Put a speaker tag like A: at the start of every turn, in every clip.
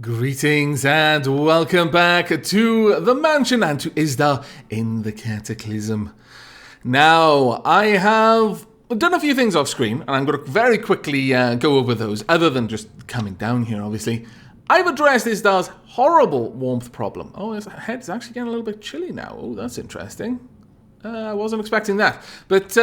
A: Greetings and welcome back to the mansion and to Isdar in the Cataclysm. Now, I have done a few things off screen, and I'm going to very quickly go over those, other than just coming down here, obviously. I've addressed Isdar's horrible warmth problem. Oh, his head's actually getting a little bit chilly now. Oh, that's interesting. I wasn't expecting that. But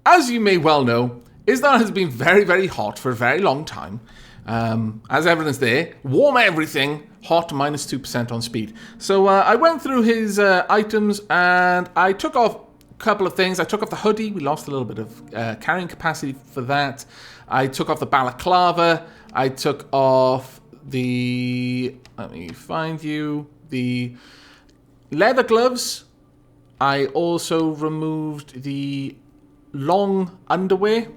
A: as you may well know, Isdar has been very, very hot for a very long time. As evidence there, warm everything, hot minus 2% on speed. So I went through his items and I took off a couple of things. I took off the hoodie. We lost a little bit of carrying capacity for that. I took off the balaclava. I took off the, let me find you, the leather gloves. I also removed the long underwear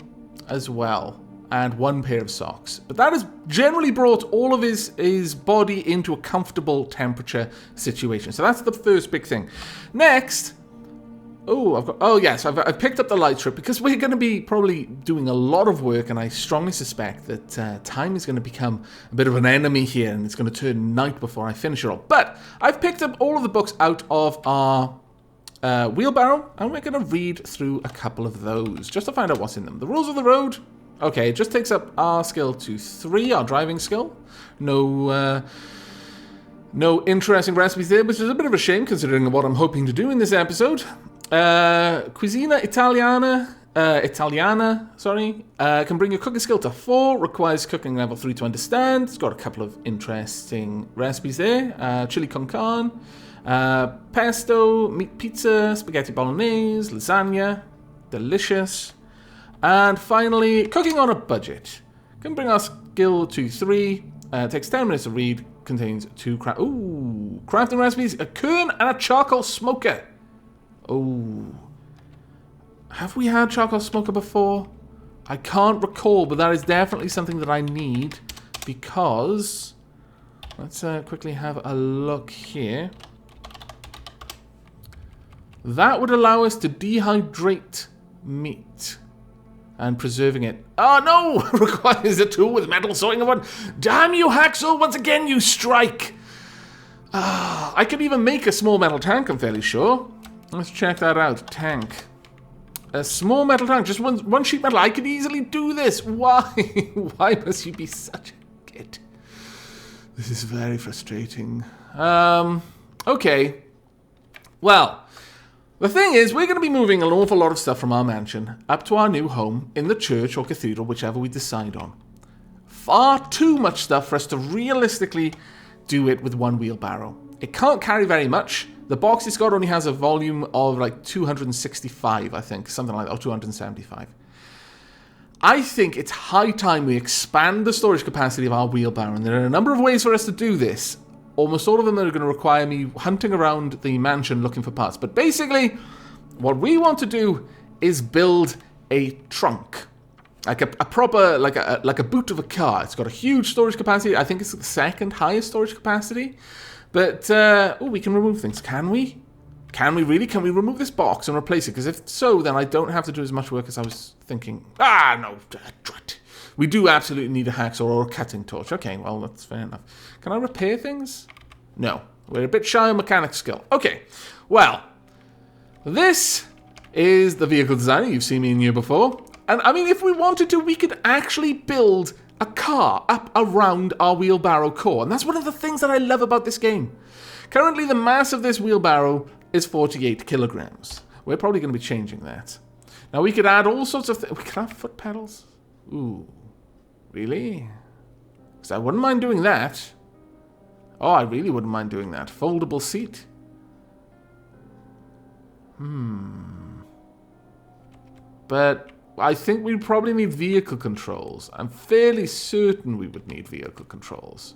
A: as well. And one pair of socks. But that has generally brought all of his body into a comfortable temperature situation. So that's the first big thing. Next, I've picked up the light strip because we're going to be probably doing a lot of work, and I strongly suspect that time is going to become a bit of an enemy here, and it's going to turn night before I finish it all. But I've picked up all of the books out of our wheelbarrow, and we're going to read through a couple of those just to find out what's in them. The rules of the road. Okay, it just takes up our skill to 3, our driving skill. No interesting recipes there, which is a bit of a shame considering what I'm hoping to do in this episode. Cuisina Italiana, can bring your cooking skill to 4, requires cooking level 3 to understand. It's got a couple of interesting recipes there. Chili con carne, pesto, meat pizza, spaghetti bolognese, lasagna, delicious. And finally, cooking on a budget. Can bring our skill to 3. Takes 10 minutes to read. Contains 2 crafting recipes, a quern, and a charcoal smoker. Oh. Have we had charcoal smoker before? I can't recall, but that is definitely something that I need because... Let's quickly have a look here. That would allow us to dehydrate meat. And preserving it. Oh no! Requires a tool with metal sawing and one. Damn you, Hacksaw! Once again you strike! I could even make a small metal tank, I'm fairly sure. Let's check that out. Tank. A small metal tank, just one sheet metal. I could easily do this. Why? Why must you be such a kid? This is very frustrating. Okay. Well. The thing is, we're going to be moving an awful lot of stuff from our mansion up to our new home in the church or cathedral, whichever we decide on. Far too much stuff for us to realistically do it with one wheelbarrow. It can't carry very much. The box it's got only has a volume of like 265, I think, something like that, or 275. I think it's high time we expand the storage capacity of our wheelbarrow, and there are a number of ways for us to do this. Almost all of them are going to require me hunting around the mansion looking for parts. But basically, what we want to do is build a trunk. Like a proper, like a boot of a car. It's got a huge storage capacity. I think it's the second highest storage capacity. But, we can remove things. Can we? Can we really? Can we remove this box and replace it? Because if so, then I don't have to do as much work as I was thinking. No. We do absolutely need a hacksaw or a cutting torch. Okay, well, that's fair enough. Can I repair things? No. We're a bit shy on mechanic skill. Okay, well, this is the vehicle designer. You've seen me in here before. And, I mean, if we wanted to, we could actually build a car up around our wheelbarrow core. And that's one of the things that I love about this game. Currently, the mass of this wheelbarrow is 48 kilograms. We're probably going to be changing that. Now, we could add all sorts of things. We could have foot pedals. Ooh. Really? Because I wouldn't mind doing that. Oh, I really wouldn't mind doing that. Foldable seat. But I think we'd probably need vehicle controls. I'm fairly certain we would need vehicle controls.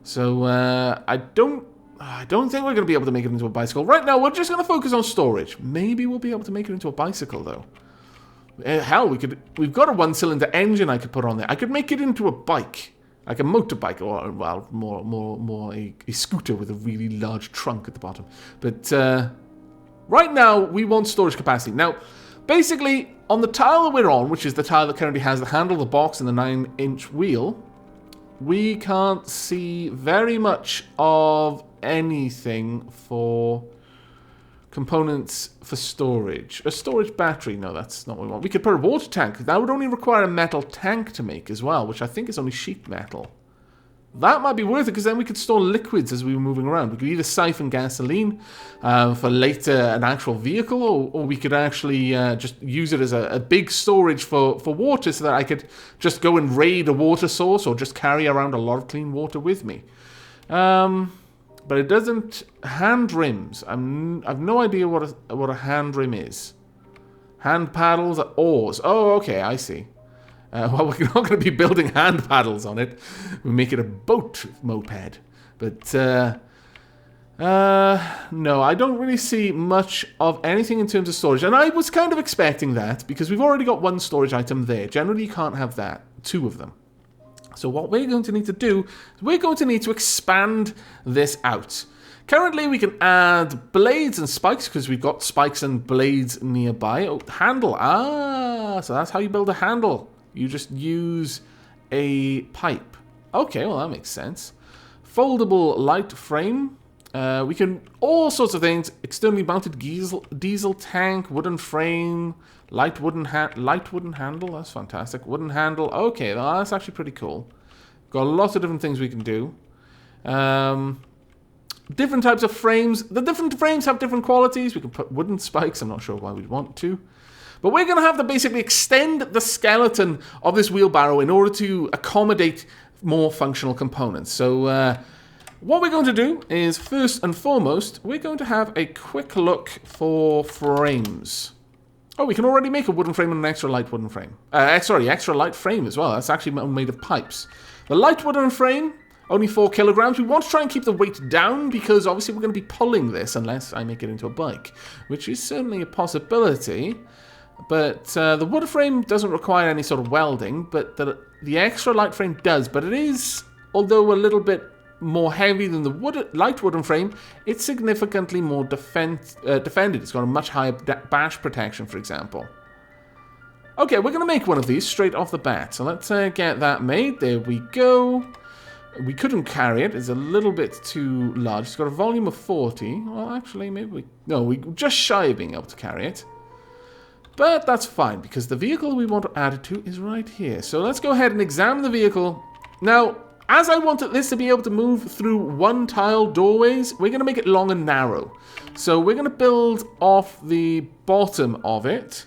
A: So, I don't think we're going to be able to make it into a bicycle. Right now, we're just going to focus on storage. Maybe we'll be able to make it into a bicycle, though. Hell, we've got a one-cylinder engine I could put on there. I could make it into a bike, like a motorbike, or, well, more a scooter with a really large trunk at the bottom. But right now, we want storage capacity. Now, basically, on the tile that we're on, which is the tile that currently has the handle, the box, and the 9-inch wheel, we can't see very much of anything for components for storage. A storage battery, no, that's not what we want. We could put a water tank. That would only require a metal tank to make as well, which I think is only sheet metal. That might be worth it, because then we could store liquids as we were moving around. We could either siphon gasoline for later an actual vehicle, or we could actually just use it as a big storage for water, so that I could just go and raid a water source or just carry around a lot of clean water with me. But it doesn't... Hand rims. I've no idea what a hand rim is. Hand paddles are oars. Oh, okay, I see. Well, we're not going to be building hand paddles on it. We make it a boat moped. But, no, I don't really see much of anything in terms of storage. And I was kind of expecting that, because we've already got one storage item there. Generally, you can't have that. 2 of them. So what we're going to need to do is we're going to need to expand this out. Currently, we can add blades and spikes, because we've got spikes and blades nearby. Oh, handle. Ah, so that's how you build a handle. You just use a pipe. Okay, well, that makes sense. Foldable light frame. We can... all sorts of things. Externally mounted diesel tank, wooden frame, light wooden handle. That's fantastic. Wooden handle. Okay, well, that's actually pretty cool. Got lots of different things we can do. Different types of frames. The different frames have different qualities. We can put wooden spikes. I'm not sure why we'd want to. But we're going to have to basically extend the skeleton of this wheelbarrow in order to accommodate more functional components. So what we're going to do is, first and foremost, we're going to have a quick look for frames. Oh, we can already make a wooden frame and an extra light wooden frame. Extra light frame as well. That's actually made of pipes. The light wooden frame, only 4 kilograms. We want to try and keep the weight down, because obviously we're going to be pulling this unless I make it into a bike, which is certainly a possibility. But the wood frame doesn't require any sort of welding, but the extra light frame does. But it is, although a little bit more heavy than the light wooden frame, it's significantly more defended. It's got a much higher bash protection, for example. Okay, we're going to make one of these straight off the bat. So let's get that made. There we go. We couldn't carry it. It's a little bit too large. It's got a volume of 40. Well, actually, maybe we... No, we're just shy of being able to carry it. But that's fine, because the vehicle we want to add it to is right here. So let's go ahead and examine the vehicle. Now, as I wanted this to be able to move through one-tile doorways, we're going to make it long and narrow. So we're going to build off the bottom of it.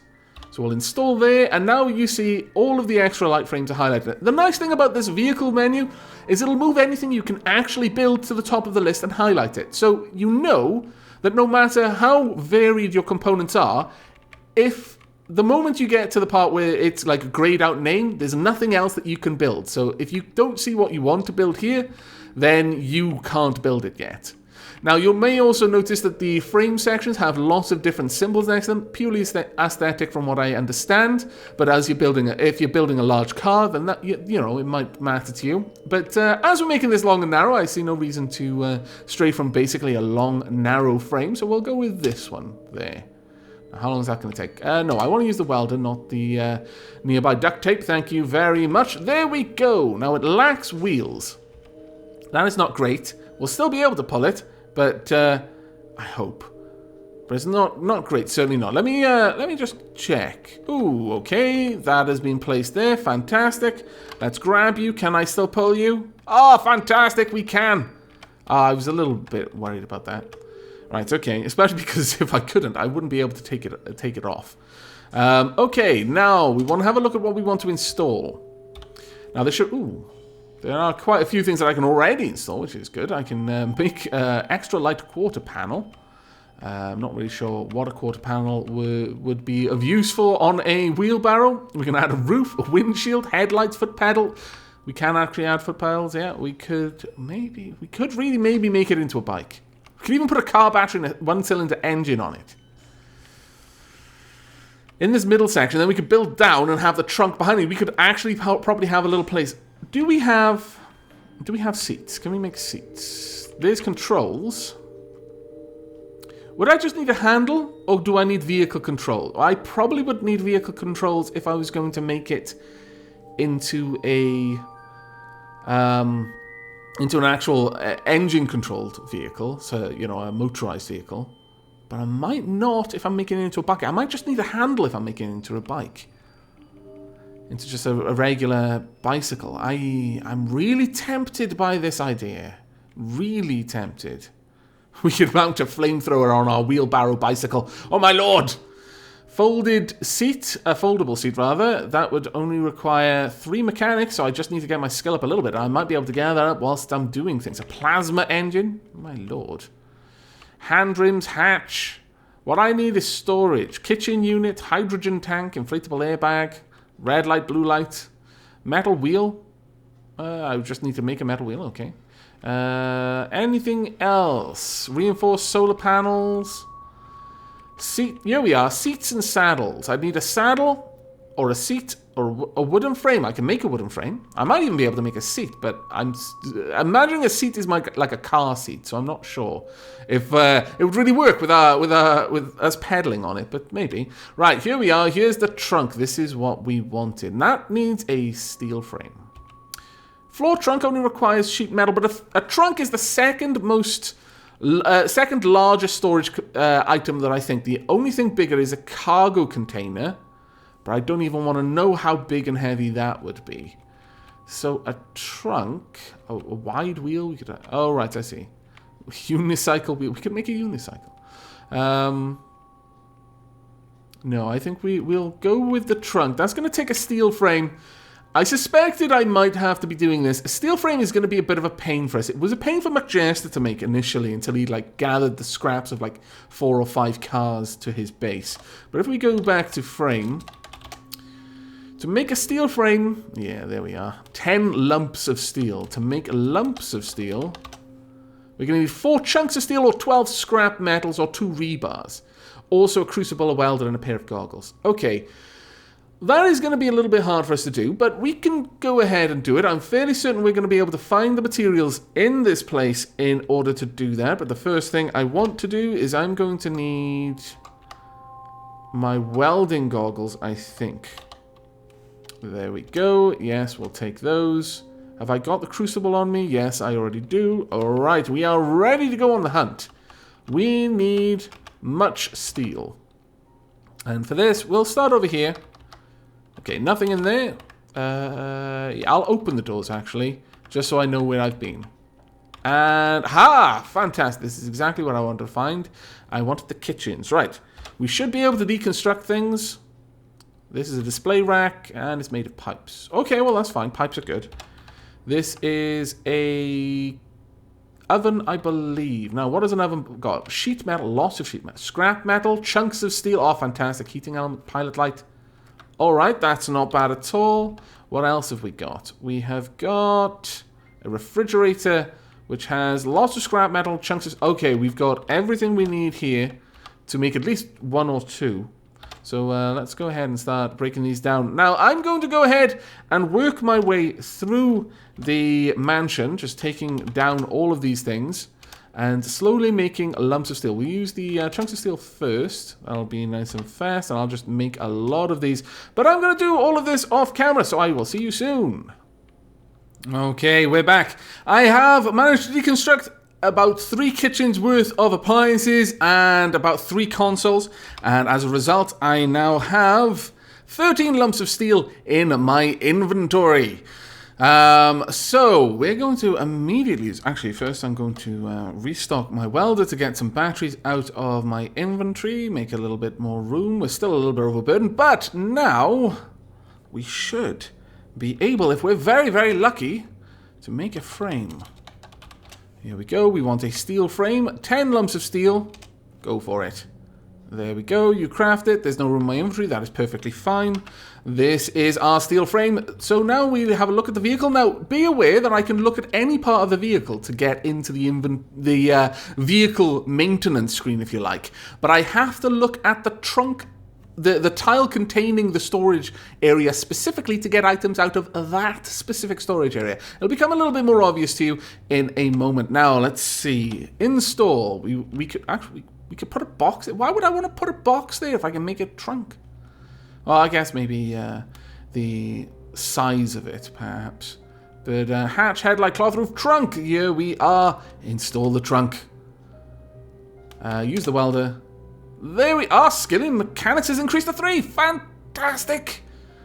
A: So we'll install there, and now you see all of the extra light frames are highlighted. The nice thing about this vehicle menu is it'll move anything you can actually build to the top of the list and highlight it. So you know that no matter how varied your components are, if the moment you get to the part where it's like a grayed out name, there's nothing else that you can build. So if you don't see what you want to build here, then you can't build it yet. Now, you may also notice that the frame sections have lots of different symbols next to them, purely aesthetic from what I understand. But as you're building, if you're building a large car, then that, you know, it might matter to you. But as we're making this long and narrow, I see no reason to stray from basically a long, narrow frame. So we'll go with this one there. How long is that going to take? No, I want to use the welder, not the nearby duct tape. Thank you very much. There we go. Now, it lacks wheels. That is not great. We'll still be able to pull it, but I hope. But it's not great, certainly not. Let me just check. Ooh, okay. That has been placed there. Fantastic. Let's grab you. Can I still pull you? Oh, fantastic. We can. I was a little bit worried about that. Right, okay, especially because if I couldn't, I wouldn't be able to take it off. Okay, now we want to have a look at what we want to install. Now there are quite a few things that I can already install, which is good. I can make extra light quarter panel. I'm not really sure what a quarter panel would be of use for on a wheelbarrow. We can add a roof, a windshield, headlights, foot pedal. We can actually add foot pedals, yeah. We could really maybe make it into a bike. We could even put a car battery and a one-cylinder engine on it. In this middle section, then we could build down and have the trunk behind it. We could actually probably have a little place. Do we have seats? Can we make seats? There's controls. Would I just need a handle, or do I need vehicle control? I probably would need vehicle controls if I was going to make it into a into an actual engine-controlled vehicle, so, you know, a motorized vehicle. But I might not if I'm making it into a bucket. I might just need a handle if I'm making it into a bike. Into just a regular bicycle. I'm really tempted by this idea. Really tempted. We could mount a flamethrower on our wheelbarrow bicycle. Oh my lord! Folded seat, a foldable seat rather. That would only require 3 mechanics, so I just need to get my skill up a little bit. I might be able to gather that up whilst I'm doing things. A plasma engine? My lord. Hand rims, hatch. What I need is storage. Kitchen unit, hydrogen tank, inflatable airbag, red light, blue light, metal wheel. I just need to make a metal wheel, okay. Anything else? Reinforced solar panels. Here we are, seats and saddles. I need a saddle, or a seat, or a wooden frame. I can make a wooden frame. I might even be able to make a seat, but I'm imagining a seat is like a car seat, so I'm not sure if it would really work with us pedaling on it, but maybe. Right, here we are. Here's the trunk. This is what we wanted. And that needs a steel frame. Floor trunk only requires sheet metal, but a trunk is the second largest storage item that I think. The only thing bigger is a cargo container, but I don't even want to know how big and heavy that would be. So a trunk, a wide wheel, we could. Oh right, I see. Unicycle wheel. We could make a unicycle. No, I think we'll go with the trunk. That's going to take a steel frame. I suspected I might have to be doing this. A steel frame is going to be a bit of a pain for us. It was a pain for McJester to make initially until he like gathered the scraps of like 4 or 5 cars to his base. But if we go back to frame, to make a steel frame, yeah, there we are. 10 lumps of steel. To make lumps of steel, we're going to need 4 chunks of steel or 12 scrap metals or 2 rebars. Also a crucible, a welder, and a pair of goggles. Okay. That is going to be a little bit hard for us to do, but we can go ahead and do it. I'm fairly certain we're going to be able to find the materials in this place in order to do that. But the first thing I want to do is I'm going to need my welding goggles, I think. There we go. Yes, we'll take those. Have I got the crucible on me? Yes, I already do. All right, we are ready to go on the hunt. We need much steel. And for this, we'll start over here. Okay, nothing in there. Yeah, I'll open the doors, actually, just so I know where I've been. And, ha! Fantastic. This is exactly what I wanted to find. I wanted the kitchens. Right. We should be able to deconstruct things. This is a display rack, and it's made of pipes. Okay, well, that's fine. Pipes are good. This is a oven, I believe. Now, what does an oven got? Sheet metal, lots of sheet metal. Scrap metal, chunks of steel. Oh, fantastic. Heating element, pilot light. Alright, that's not bad at all. What else have we got? We have got a refrigerator, which has lots of scrap metal, chunks of... Okay, we've got everything we need here to make at least 1 or 2. So let's go ahead and start breaking these down. Now, I'm going to go ahead and work my way through the mansion, just taking down all of these things. And slowly making lumps of steel. We use the chunks of steel first. That'll be nice and fast. And I'll just make a lot of these. But I'm going to do all of this off camera. So I will see you soon. Okay, we're back. I have managed to deconstruct about 3 kitchens worth of appliances. And about 3 consoles. And as a result, I now have 13 lumps of steel in my inventory. So we're going to immediately use, actually first I'm going to restock my welder to get some batteries out of my inventory, make a little bit more room. We're still a little bit overburdened, but now we should be able, if we're very, very lucky, to make a frame. Here we go. We want a steel frame, 10 lumps of steel. Go for it. There we go, you craft it. There's no room in my inventory, that is perfectly fine. This is our steel frame. So now we have a look at the vehicle. Now, be aware that I can look at any part of the vehicle to get into the vehicle maintenance screen, if you like. But I have to look at the trunk, the tile containing the storage area specifically to get items out of that specific storage area. It'll become a little bit more obvious to you in a moment. Now, let's see. Install. We could actually... We could put a box. Why would I want to put a box there if I can make a trunk? Well, I guess maybe the size of it, perhaps. But hatch, head like cloth roof, trunk. Here we are. Install the trunk. Use the welder. There we are. Skill in mechanics has increased to 3. Fantastic.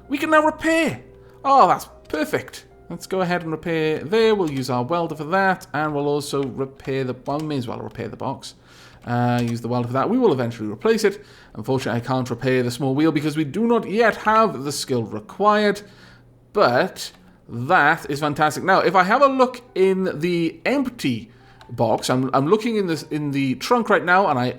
A: We can now repair. Oh, that's perfect. Let's go ahead and repair there. We'll use our welder for that. And we'll also repair the... Well, we may as well repair the box. Use the welder for that. We will eventually replace it. Unfortunately, I can't repair the small wheel because we do not yet have the skill required. But that is fantastic. Now, if I have a look in the empty box, I'm looking in the trunk right now, and I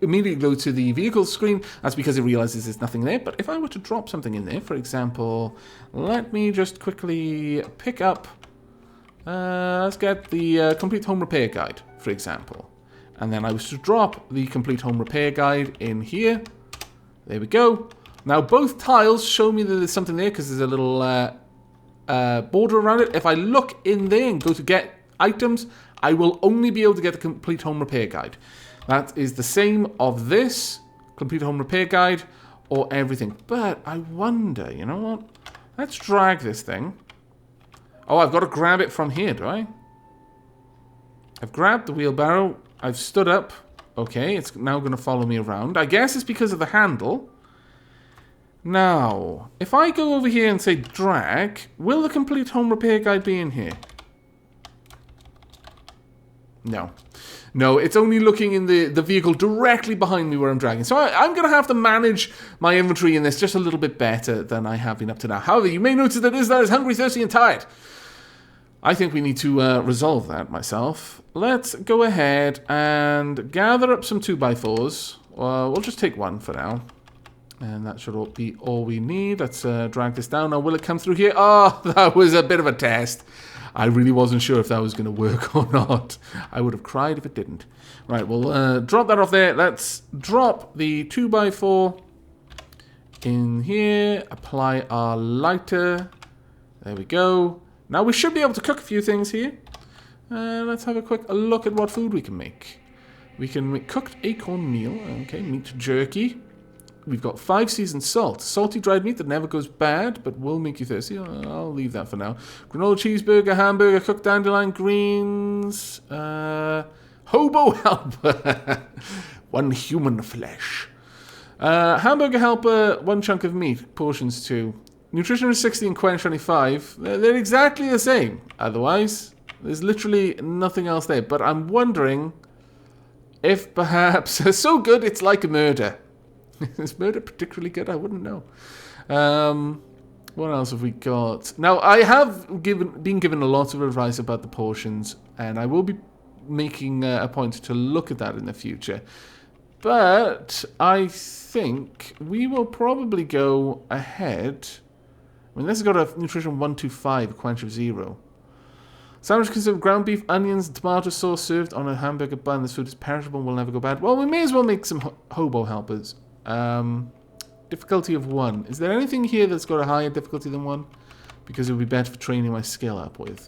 A: immediately go to the vehicle screen. That's because it realizes there's nothing there. But if I were to drop something in there, for example, let me just quickly pick up, let's get the complete home repair guide, for example. And then I was to drop the complete home repair guide in here. There we go. Now both tiles show me that there's something there because there's a little border around it. If I look in there and go to get items, I will only be able to get the complete home repair guide. That is the same of this complete home repair guide or everything. But I wonder, you know what? Let's drag this thing. Oh, I've got to grab it from here, do I? I've grabbed the wheelbarrow. I've stood up. Okay, it's now going to follow me around. I guess it's because of the handle. Now, if I go over here and say drag, will the complete home repair guide be in here? No. No, it's only looking in the vehicle directly behind me where I'm dragging. So I'm going to have to manage my inventory in this just a little bit better than I have been up to now. However, you may notice that Isla is hungry, thirsty, and tired. I think we need to resolve that myself. Let's go ahead and gather up some 2x4s. We'll just take one for now. And that should be all we need. Let's drag this down. Now, will it come through here? Oh, that was a bit of a test. I really wasn't sure if that was going to work or not. I would have cried if it didn't. Right, we'll drop that off there. Let's drop the 2x4 in here. Apply our lighter. There we go. Now we should be able to cook a few things here. Let's have a quick look at what food we can make. We can make cooked acorn meal. Okay, meat jerky. We've got 5 seasoned salt. Salty dried meat that never goes bad, but will make you thirsty. I'll leave that for now. Granola cheeseburger, hamburger, cooked dandelion greens. Hobo helper. 1 human flesh. Hamburger helper, 1 chunk of meat. Portions 2. Nutrition is 60 and quench 25. They're exactly the same. Otherwise, there's literally nothing else there. But I'm wondering if perhaps... so good, it's like a murder. Is murder particularly good? I wouldn't know. What else have we got? Now, I have been given a lot of advice about the portions, and I will be making a point to look at that in the future. But I think we will probably go ahead. I mean, this has got a nutrition 125, a quench of 0. Sandwich consists of ground beef, onions, and tomato sauce served on a hamburger bun. This food is perishable and will never go bad. Well, we may as well make some hobo helpers. Difficulty of 1. Is there anything here that's got a higher difficulty than 1? Because it would be better for training my skill up with.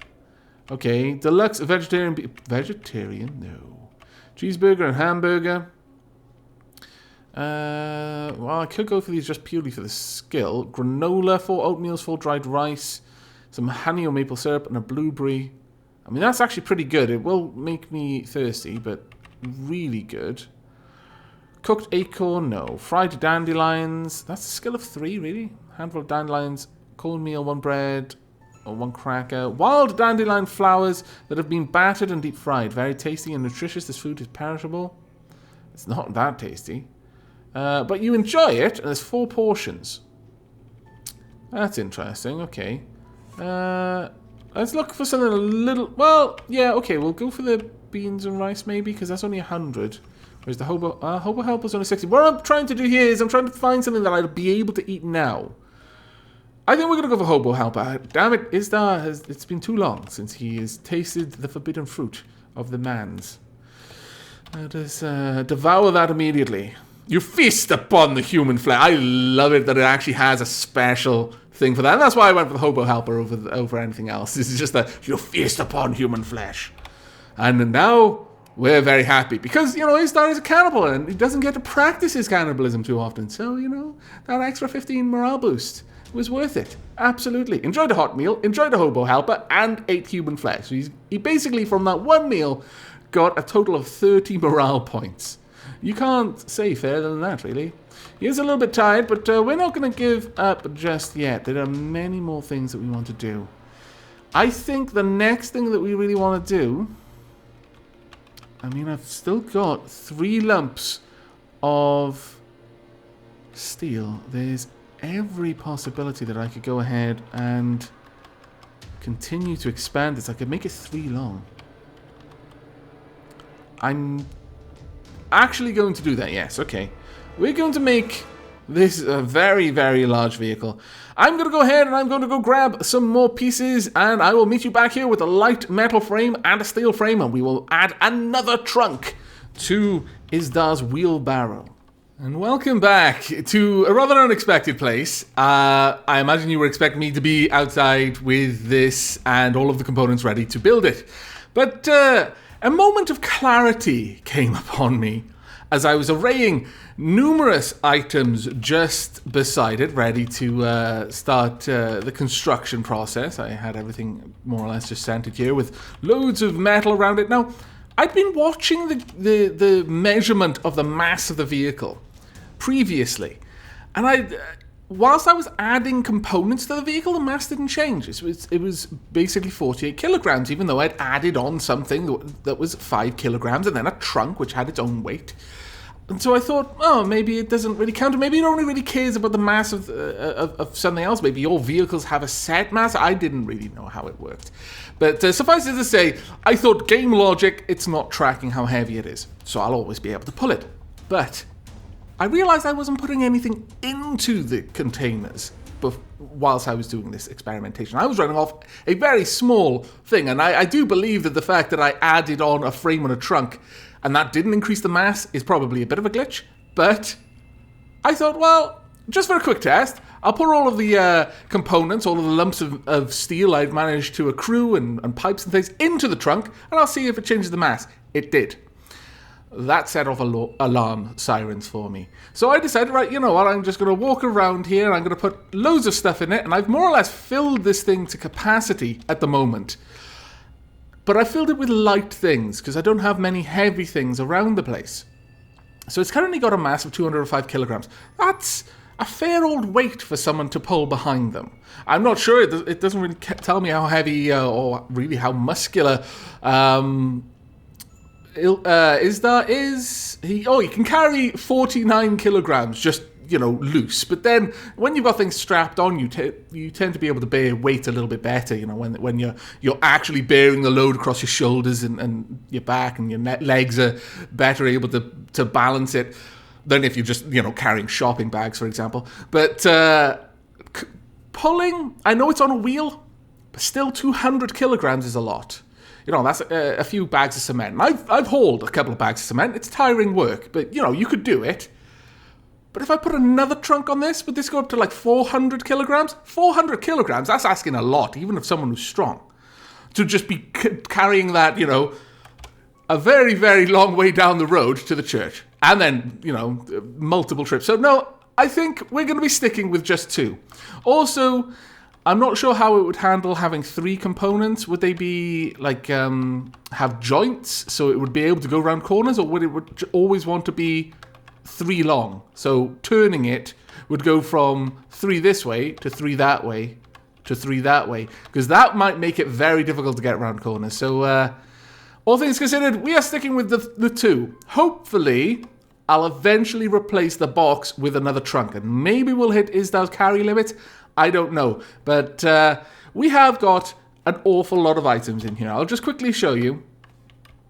A: Okay, deluxe vegetarian. Vegetarian? No. Cheeseburger and hamburger. Well, I could go for these just purely for the skill. Granola, 4 oatmeals, 4 dried rice, some honey or maple syrup, and a blueberry. I mean, that's actually pretty good. It will make me thirsty, but really good. Cooked acorn, no. Fried dandelions. That's a skill of 3, really. Handful of dandelions, cornmeal, 1 bread, or 1 cracker. Wild dandelion flowers that have been battered and deep fried. Very tasty and nutritious. This food is perishable. It's not that tasty. But you enjoy it, and there's 4 portions. That's interesting. Okay. Let's look for something a little... Well, yeah, okay. We'll go for the beans and rice, maybe, because that's only 100. Whereas the hobo helper's only 60. What I'm trying to do here is I'm trying to find something that I'll be able to eat now. I think we're going to go for hobo helper. Damn it, it's been too long since he has tasted the forbidden fruit of the man's. Let us devour that immediately. You feast upon the human flesh. I love it that it actually has a special thing for that. And that's why I went for the hobo helper over anything else. This is just that you feast upon human flesh. And now... we're very happy because, you know, Isdar is a cannibal and he doesn't get to practice his cannibalism too often. So, you know, that extra 15 morale boost was worth it. Absolutely. Enjoyed a hot meal, enjoyed a hobo helper, and ate human flesh. So he basically, from that one meal, got a total of 30 morale points. You can't say fairer than that, really. He is a little bit tired, but we're not going to give up just yet. There are many more things that we want to do. I think the next thing that we really want to do... I mean, I've still got 3 lumps of steel. There's every possibility that I could go ahead and continue to expand this. I could make it 3 long. I'm actually going to do that, yes, okay. We're going to make this a very, very large vehicle. I'm going to go ahead and I'm going to go grab some more pieces, and I will meet you back here with a light metal frame and a steel frame, and we will add another trunk to Izdar's wheelbarrow. And welcome back to a rather unexpected place. I imagine you were expecting me to be outside with this and all of the components ready to build it. But a moment of clarity came upon me as I was arraying numerous items just beside it, ready to start the construction process. I had everything more or less just centered here with loads of metal around it. Now, I'd been watching the measurement of the mass of the vehicle previously, and whilst I was adding components to the vehicle, the mass didn't change. It was basically 48 kilograms, even though I'd added on something that was 5 kilograms, and then a trunk which had its own weight. And so I thought, oh, maybe it doesn't really count. Maybe it only really cares about the mass of something else. Maybe all vehicles have a set mass. I didn't really know how it worked. But suffice it to say, I thought game logic, it's not tracking how heavy it is. So I'll always be able to pull it. But I realized I wasn't putting anything into the containers whilst I was doing this experimentation. I was running off a very small thing. And I do believe that the fact that I added on a frame and a trunk and that didn't increase the mass is probably a bit of a glitch. But I thought, well, just for a quick test, I'll put all of the components, all of the lumps of steel I'd managed to accrue and pipes and things into the trunk, and I'll see if it changes the mass. It did. That set off alarm sirens for me. So I decided, right, you know what, I'm just going to walk around here, I'm going to put loads of stuff in it, and I've more or less filled this thing to capacity at the moment. But I filled it with light things, because I don't have many heavy things around the place. So it's currently got a mass of 205 kilograms. That's a fair old weight for someone to pull behind them. I'm not sure, it doesn't really tell me how heavy or really how muscular Izdar is. He can carry 49 kilograms just, loose. But then when you've got things strapped on, you tend to be able to bear weight a little bit better, when you're actually bearing the load across your shoulders and your back, and your legs are better able to balance it than if you're just, carrying shopping bags, for example. But pulling, I know it's on a wheel, but still 200 kilograms is a lot. That's a few bags of cement. And I've hauled a couple of bags of cement. It's tiring work, but, you could do it. But if I put another trunk on this, would this go up to like 400 kilograms? 400 kilograms, that's asking a lot, even of someone who's strong. To just be carrying that, a very, very long way down the road to the church. And then, multiple trips. So no, I think we're going to be sticking with just 2. Also, I'm not sure how it would handle having 3 components. Would they be, like, have joints, so it would be able to go around corners? Or would it always want to be 3 long? So turning it would go from 3 this way to 3 that way to 3 that way. Because that might make it very difficult to get around corners. So, all things considered, we are sticking with the 2. Hopefully, I'll eventually replace the box with another trunk. And maybe we'll hit Izdar's carry limit. I don't know. But we have got an awful lot of items in here. I'll just quickly show you.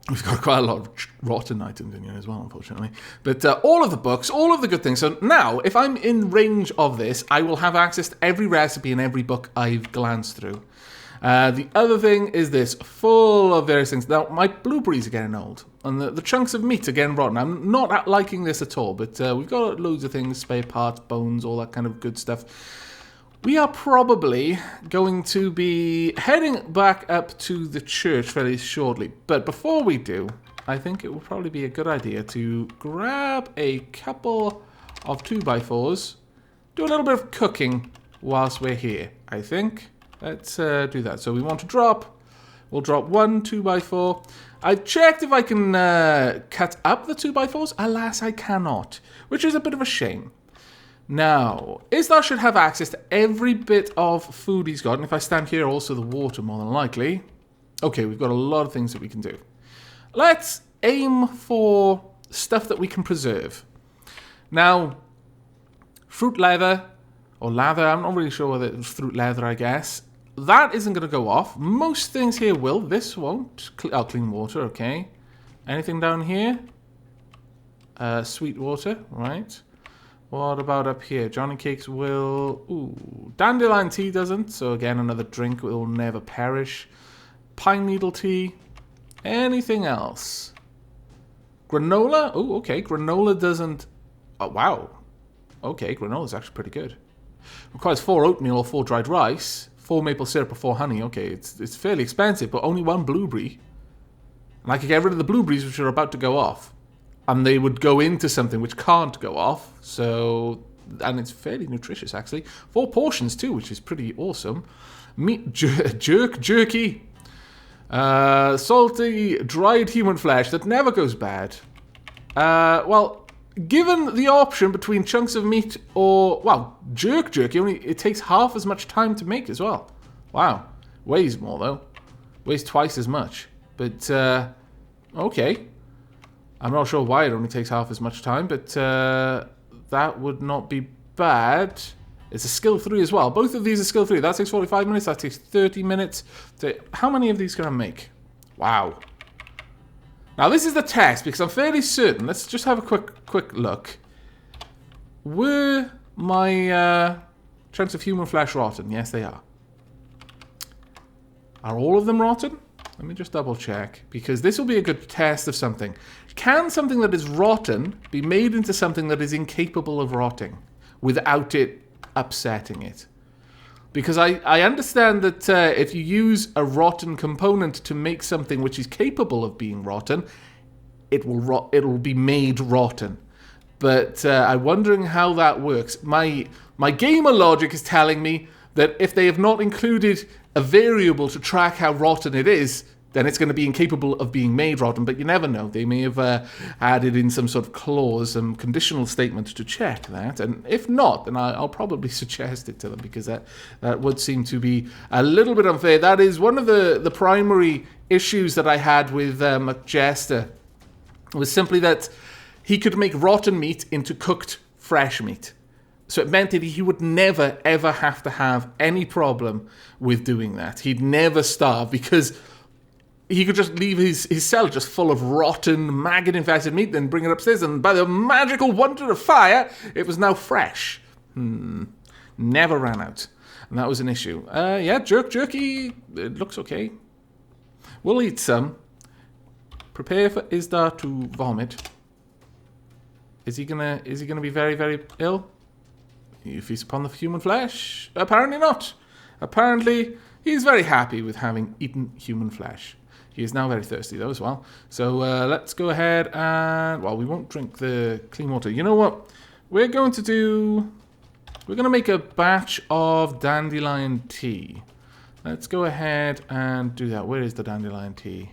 A: We've got quite a lot of rotten items in here as well, unfortunately. But all of the books, all of the good things. So now, if I'm in range of this, I will have access to every recipe in every book I've glanced through. The other thing is this, full of various things. Now, my blueberries are getting old, and the chunks of meat are getting rotten. I'm not liking this at all, but we've got loads of things, spare parts, bones, all that kind of good stuff. We are probably going to be heading back up to the church fairly shortly. But before we do, I think it would probably be a good idea to grab a couple of 2x4s, do a little bit of cooking whilst we're here, I think. Let's do that. So we want to drop. We'll drop 1 2x4. I've checked if I can cut up the 2x4s. Alas, I cannot, which is a bit of a shame. Now, Isdar should have access to every bit of food he's got. And if I stand here, also the water, more than likely. Okay, we've got a lot of things that we can do. Let's aim for stuff that we can preserve. Now, fruit leather, or lather, I'm not really sure whether it's fruit leather, I guess. That isn't going to go off. Most things here will. This won't. Oh, clean water, okay. Anything down here? Sweet water, right. What about up here? Johnny Cakes will... Ooh, dandelion tea doesn't. So again, another drink will never perish. Pine needle tea. Anything else? Granola? Oh, okay. Granola doesn't... Oh, wow. Okay, granola's actually pretty good. Requires 4 oatmeal or 4 dried rice. 4 maple syrup or 4 honey. Okay, it's fairly expensive, but only 1 blueberry. And I could get rid of the blueberries, which are about to go off. And they would go into something which can't go off. So, and it's fairly nutritious, actually. 4 portions, too, which is pretty awesome. Meat jerky. Salty, dried human flesh that never goes bad. Well, given the option between chunks of meat or, well, jerky, it takes half as much time to make as well. Wow. Weighs more, though. Weighs twice as much. But, okay. I'm not sure why it only takes half as much time, but that would not be bad. It's a skill 3 as well. Both of these are skill 3. That takes 45 minutes. That takes 30 minutes. So how many of these can I make? Wow. Now, this is the test, because I'm fairly certain. Let's just have a quick look. Were my chunks of human flesh rotten? Yes, they are. Are all of them rotten? Let me just double check, because this will be a good test of something. Can something that is rotten be made into something that is incapable of rotting without it upsetting it? Because I understand that if you use a rotten component to make something which is capable of being rotten, it will be made rotten. But I'm wondering how that works. My gamer logic is telling me that if they have not included a variable to track how rotten it is, then it's going to be incapable of being made rotten. But you never know. They may have added in some sort of clause, some conditional statement to check that. And if not, then I'll probably suggest it to them, because that would seem to be a little bit unfair. That is one of the primary issues that I had with McJester. Was simply that he could make rotten meat into cooked fresh meat. So it meant that he would never, ever have to have any problem with doing that. He'd never starve, because he could just leave his cell just full of rotten, maggot-infested meat, then bring it upstairs, and by the magical wonder of fire, it was now fresh. Never ran out. And that was an issue. Yeah, jerky, it looks okay. We'll eat some. Prepare for Isdar to vomit. Is he gonna be very, very ill? He feasts upon the human flesh? Apparently not. Apparently, he's very happy with having eaten human flesh. He is now very thirsty, though, as well. So let's go ahead and... Well, we won't drink the clean water. You know what? We're going to make a batch of dandelion tea. Let's go ahead and do that. Where is the dandelion tea?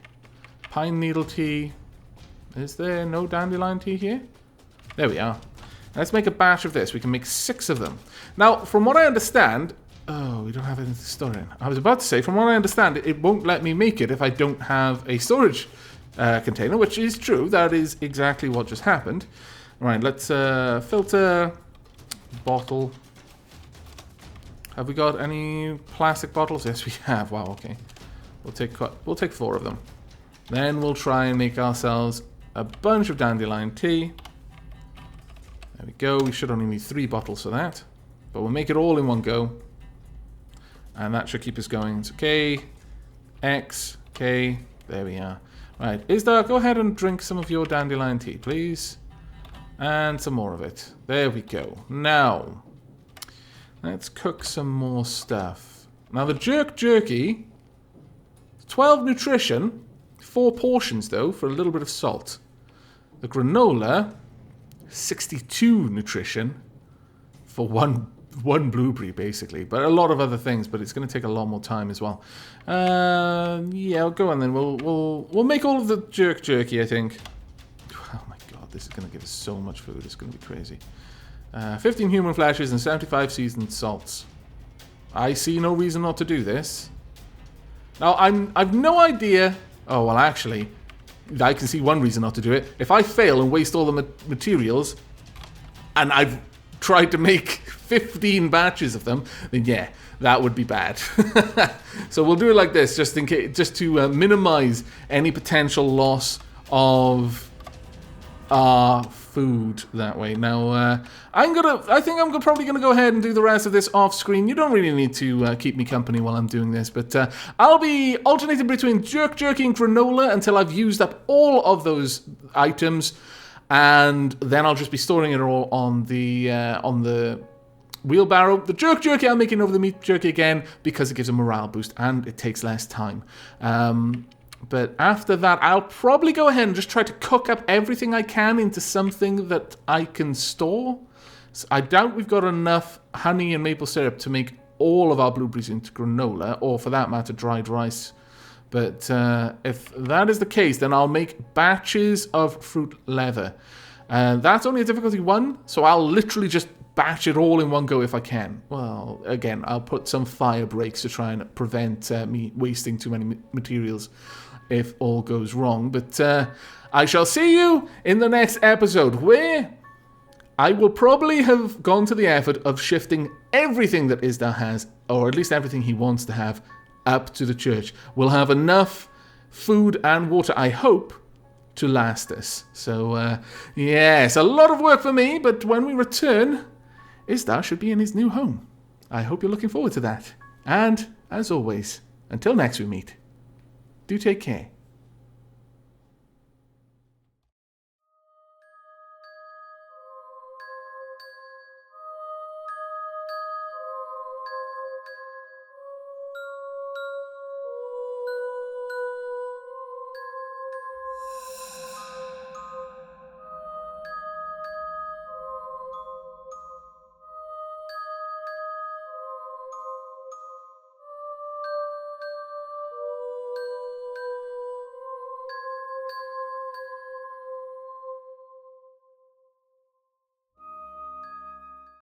A: Pine needle tea. Is there no dandelion tea here? There we are. Let's make a batch of this. We can make 6 of them. Now, from what I understand... Oh, we don't have anything to store in. I was about to say, from what I understand, it won't let me make it if I don't have a storage container, which is true. That is exactly what just happened. All right, let's filter, bottle. Have we got any plastic bottles? Yes, we have. Wow, okay. We'll take 4 of them. Then we'll try and make ourselves a bunch of dandelion tea. There we go. We should only need 3 bottles for that. But we'll make it all in one go. And that should keep us going. It's K, X, K. There we are. Right. Isdar, go ahead and drink some of your dandelion tea, please. And some more of it. There we go. Now, let's cook some more stuff. Now, the jerky, 12 nutrition, 4 portions, though, for a little bit of salt. The granola, 62 nutrition for 1 one blueberry, basically. But a lot of other things, but it's going to take a lot more time as well. Yeah, I'll go on then. We'll make all of the jerky, I think. Oh my god, this is going to give us so much food. It's going to be crazy. 15 human flashes and 75 seasoned salts. I see no reason not to do this. Now, I've no idea... Oh, well, actually, I can see one reason not to do it. If I fail and waste all the materials, and I've tried to make 15 batches of them, then yeah, that would be bad. So we'll do it like this, just in case, just to minimize any potential loss of our food that way. Now, I think I'm probably gonna go ahead and do the rest of this off screen. You don't really need to keep me company while I'm doing this, but I'll be alternating between jerky and granola until I've used up all of those items, and then I'll just be storing it all on the wheelbarrow. The jerky I'm making over the meat jerky again because it gives a morale boost and it takes less time. But after that, I'll probably go ahead and just try to cook up everything I can into something that I can store. So I doubt we've got enough honey and maple syrup to make all of our blueberries into granola, or for that matter, dried rice. But if that is the case, then I'll make batches of fruit leather. That's only a difficulty 1, so I'll literally just batch it all in one go if I can. Well, again, I'll put some fire breaks to try and prevent me wasting too many materials if all goes wrong. But I shall see you in the next episode, where I will probably have gone to the effort of shifting everything that Isdar has, or at least everything he wants to have, up to the church. We'll have enough food and water, I hope, to last us. So, yes, a lot of work for me, but when we return, Isdar should be in his new home. I hope you're looking forward to that. And, as always, until next we meet, do take care.